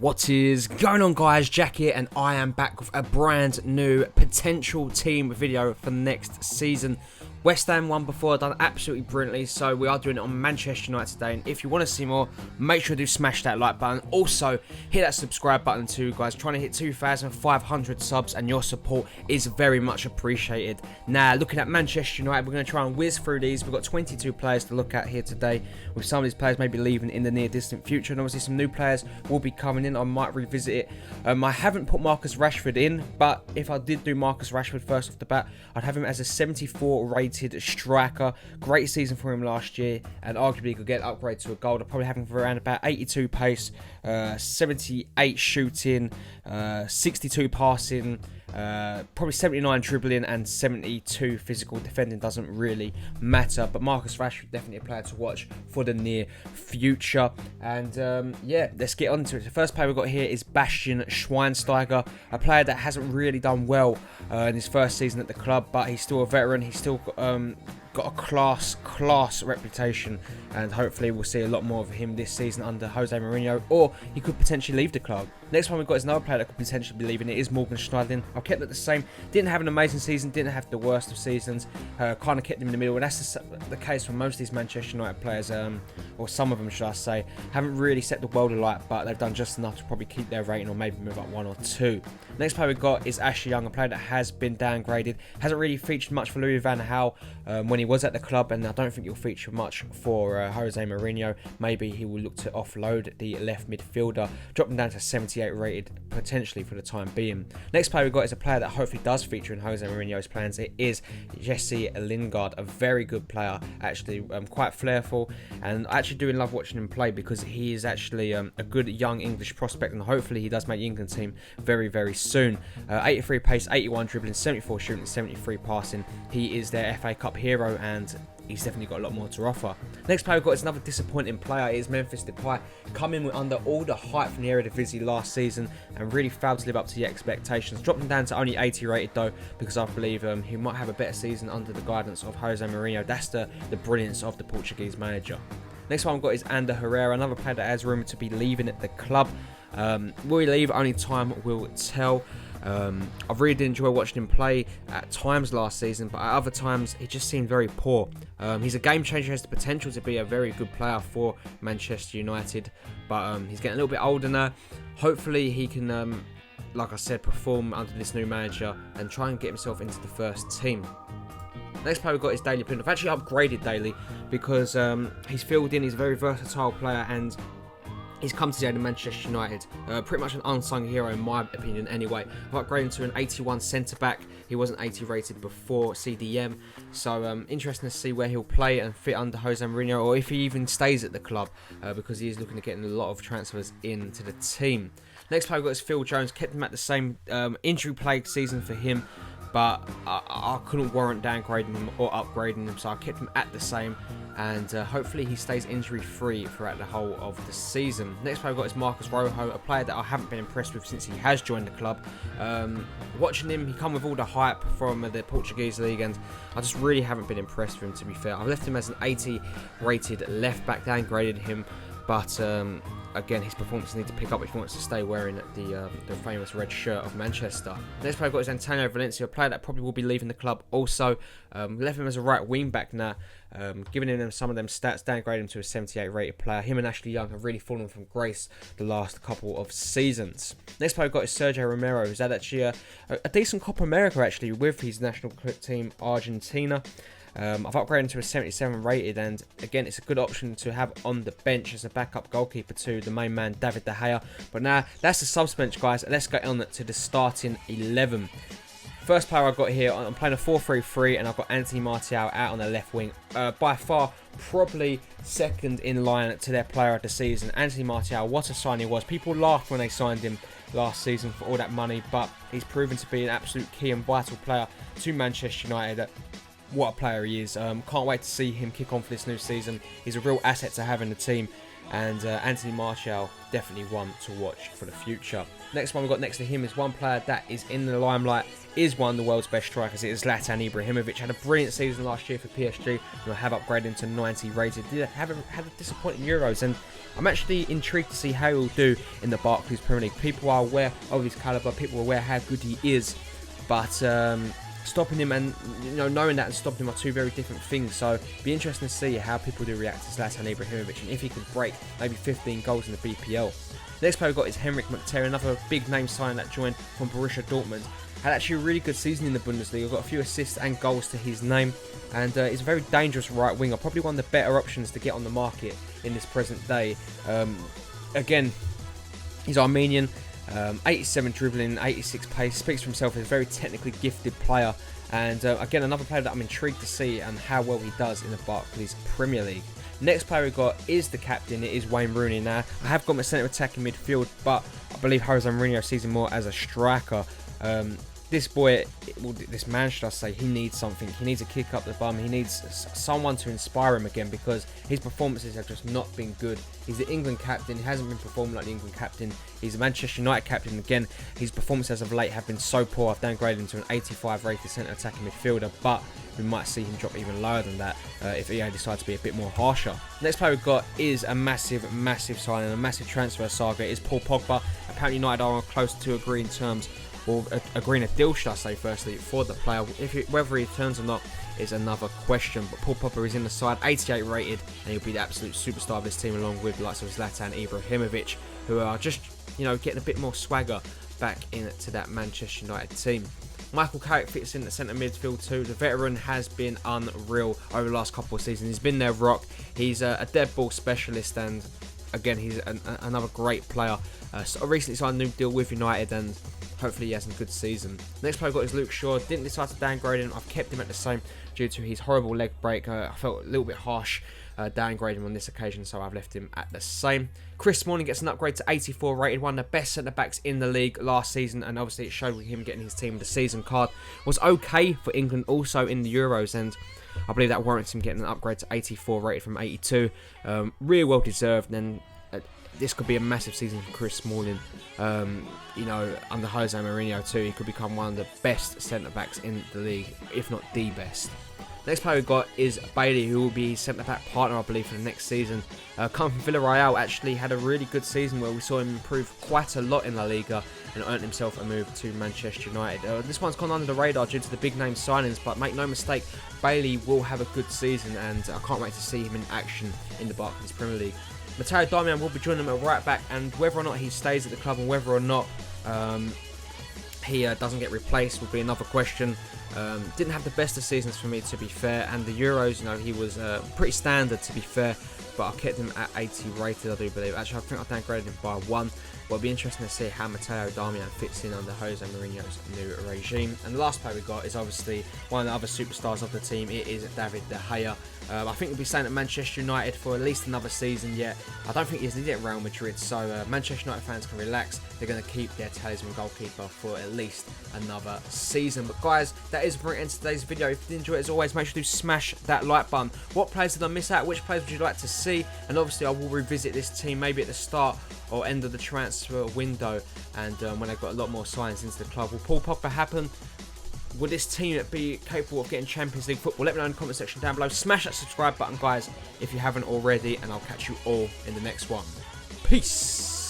What is going on, guys? Jack here, and I am back with a brand new potential team video for next season. West Ham won before, done absolutely brilliantly, so we are doing it on Manchester United today. And if you want to see more, make sure to smash that like button. Also, hit that subscribe button too, guys. Trying to hit 2,500 subs, and your support is very much appreciated. Now, looking at Manchester United, we're going to try and whiz through these. We've got 22 players to look at here today, with some of these players maybe leaving in the near distant future, and obviously some new players will be coming in. I might revisit it. I haven't put Marcus Rashford in, but if I did do Marcus Rashford first off the bat, I'd have him as a 74 rated striker. Great season for him last year, and arguably could get an upgrade to a gold. I'd probably have him for around about 82 pace, 78 shooting, 62 passing, probably 79 dribbling, and 72 physical defending. Doesn't really matter, but Marcus Rashford definitely a player to watch for the near future. And yeah, let's get on to it. The first player we've got here is Bastian Schweinsteiger, a player that hasn't really done well in his first season at the club, but he's still a veteran. He's still got a class reputation, and hopefully we'll see a lot more of him this season under Jose Mourinho, or he could potentially leave the club. Next one we've got is another player that could potentially be leaving. It is Morgan Schneiderlin. I've kept it the same. Didn't have an amazing season, didn't have the worst of seasons, kind of kept him in the middle, and that's the case for most of these Manchester United players, or some of them should I say. Haven't really set the world alight, but they've done just enough to probably keep their rating or maybe move up one or two. Next player we've got is Ashley Young, a player that has been downgraded, hasn't really featured much for Louis van Gaal when he was at the club, and I don't think he'll feature much for Jose Mourinho. Maybe he will look to offload the left midfielder, drop him down to 78 rated potentially for the time being. Next player we've got is a player that hopefully does feature in Jose Mourinho's plans. It is Jesse Lingard, a very good player, actually quite flairful, and I actually do love watching him play because he is actually a good young English prospect, and hopefully he does make the England team very soon. 83 pace, 81 dribbling, 74 shooting, 73 passing. He is their FA Cup hero, and he's definitely got a lot more to offer. Next player we've got is another disappointing player. It is Memphis Depay, coming under all the hype from the Eredivisie last season and really failed to live up to the expectations. Dropped him down to only 80 rated though, because I believe he might have a better season under the guidance of Jose Mourinho. That's the brilliance of the Portuguese manager. Next one we've got is Ander Herrera, another player that has rumoured to be leaving at the club. Will he leave? Only time will tell. I really did enjoy watching him play at times last season, but at other times he just seemed very poor. He's a game changer, has the potential to be a very good player for Manchester United, but he's getting a little bit older now. Hopefully he can, like I said, perform under this new manager and try and get himself into the first team. Next player we've got is Daley Blind. I've actually upgraded Daley because he's filled in. He's a very versatile player, and he's come to the end of Manchester United. Pretty much an unsung hero in my opinion anyway. I've upgraded to an 81 centre-back. He wasn't 80 rated before CDM. So interesting to see where he'll play and fit under Jose Mourinho, or if he even stays at the club, because he is looking to get a lot of transfers into the team. Next player we've got is Phil Jones. Kept him at the same injury-plagued season for him, but I couldn't warrant downgrading him or upgrading him, so I kept him at the same, and hopefully he stays injury-free throughout the whole of the season. Next player I've got is Marcus Rojo, a player that I haven't been impressed with since he has joined the club. Watching him, he come with all the hype from the Portuguese league, and I just really haven't been impressed with him, to be fair. I've left him as an 80 rated left-back, downgraded him, but again, his performance needs to pick up if he wants to stay wearing the famous red shirt of Manchester. Next player I've got is Antonio Valencia, a player that probably will be leaving the club also. Left him as a right wing back now, giving him some of them stats, downgraded him to a 78 rated player. Him and Ashley Young have really fallen from grace the last couple of seasons. Next player I've got is Sergio Romero, who's had actually a decent Copa America actually with his national team Argentina. I've upgraded to a 77 rated, and again it's a good option to have on the bench as a backup goalkeeper to the main man David De Gea. But now that's the subs bench, guys. Let's get on to the starting 11. First player I've got here, I'm playing a 4-3-3, and I've got Anthony Martial out on the left wing. By far, probably second in line to their player of the season. Anthony Martial, what a sign he was. People laughed when they signed him last season for all that money, but he's proven to be an absolute key and vital player to Manchester United. What a player he is. Can't wait to see him kick on for this new season. He's a real asset to have in the team. And Anthony Martial, definitely one to watch for the future. Next one we've got next to him is one player that is in the limelight, is one of the world's best strikers. It is Zlatan Ibrahimovic. Had a brilliant season last year for PSG, and have upgraded to 90 rated. Did had a disappointing Euros, and I'm actually intrigued to see how he'll do in the Barclays Premier League. People are aware of his calibre, people are aware how good he is, but stopping him and knowing that and stopping him are two very different things. So it'll be interesting to see how people do react to Zlatan Ibrahimovic and if he can break maybe 15 goals in the BPL. Next player we've got is Henrik Mkhitaryan, another big name signing that joined from Borussia Dortmund. Had actually a really good season in the Bundesliga, got a few assists and goals to his name, and is a very dangerous right winger, probably one of the better options to get on the market in this present day. Again, he's Armenian, 87 dribbling, 86 pace, speaks for himself as a very technically gifted player, and again another player that I'm intrigued to see and how well he does in the Barclays Premier League. Next player we've got is the captain, it is Wayne Rooney. Now, I have got my centre attacking midfield, but I believe Jose Mourinho sees him more as a striker. This boy, this man should I say, he needs something. He needs a kick up the bum. He needs someone to inspire him again because his performances have just not been good. He's the England captain. He hasn't been performing like the England captain. He's the Manchester United captain. Again, his performances as of late have been so poor. I've downgraded him to an 85 rated centre attacking midfielder, but we might see him drop even lower than that if EA decides to be a bit more harsher. Next player we've got is a massive signing, a massive transfer saga. It is Paul Pogba. Apparently United are close to agreeing terms, or agreeing a deal, should I say, firstly, for the player. Whether he returns or not is another question, but Paul Pogba is in the side, 88 rated, and he'll be the absolute superstar of this team, along with the likes of Zlatan Ibrahimovic, who are just, getting a bit more swagger back into that Manchester United team. Michael Carrick fits in the centre midfield too. The veteran has been unreal over the last couple of seasons. He's been their rock. He's a dead ball specialist, and again, he's another great player. So recently signed a new deal with United, and hopefully he has a good season. Next player I got is Luke Shaw. Didn't decide to downgrade him. I've kept him at the same due to his horrible leg break. I felt a little bit harsh downgrading him on this occasion, so I've left him at the same. Chris Smalling gets an upgrade to 84 rated, one of the best centre-backs in the league last season, and obviously it showed with him getting his team the season card. Was okay for England also in the Euros, and I believe that warrants him getting an upgrade to 84 rated from 82. Really well deserved, and this could be a massive season for Chris Smalling. Under Jose Mourinho too, he could become one of the best centre-backs in the league, if not the best. Next player we've got is Bailey, who will be his centre-back partner, I believe, for the next season. Coming from Villarreal, actually had a really good season where we saw him improve quite a lot in La Liga and earned himself a move to Manchester United. This one's gone under the radar due to the big name signings, but make no mistake, Bailey will have a good season, and I can't wait to see him in action in the Barclays Premier League. Matteo Darmian will be joining him at right back, and whether or not he stays at the club and whether or not he doesn't get replaced will be another question. Didn't have the best of seasons for me, to be fair, and the Euros, he was pretty standard, to be fair, but I kept him at 80 rated, I do believe. Actually, I think I downgraded him by 1. Well, it'll be interesting to see how Matteo Darmian fits in under Jose Mourinho's new regime. And the last player we got is obviously one of the other superstars of the team. It is David De Gea. I think he'll be staying at Manchester United for at least another season yet. I don't think he's needed at Real Madrid, so Manchester United fans can relax. They're going to keep their talisman goalkeeper for at least another season. But guys, that is for it in today's video. If you did enjoy it, as always, make sure to smash that like button. What players did I miss out? Which players would you like to see? And obviously, I will revisit this team maybe at the start or end of the transfer window, and when I've got a lot more signings into the club. Will Paul Pogba happen? Will this team be capable of getting Champions League football? Let me know in the comment section down below. Smash that subscribe button, guys, if you haven't already, and I'll catch you all in the next one. Peace.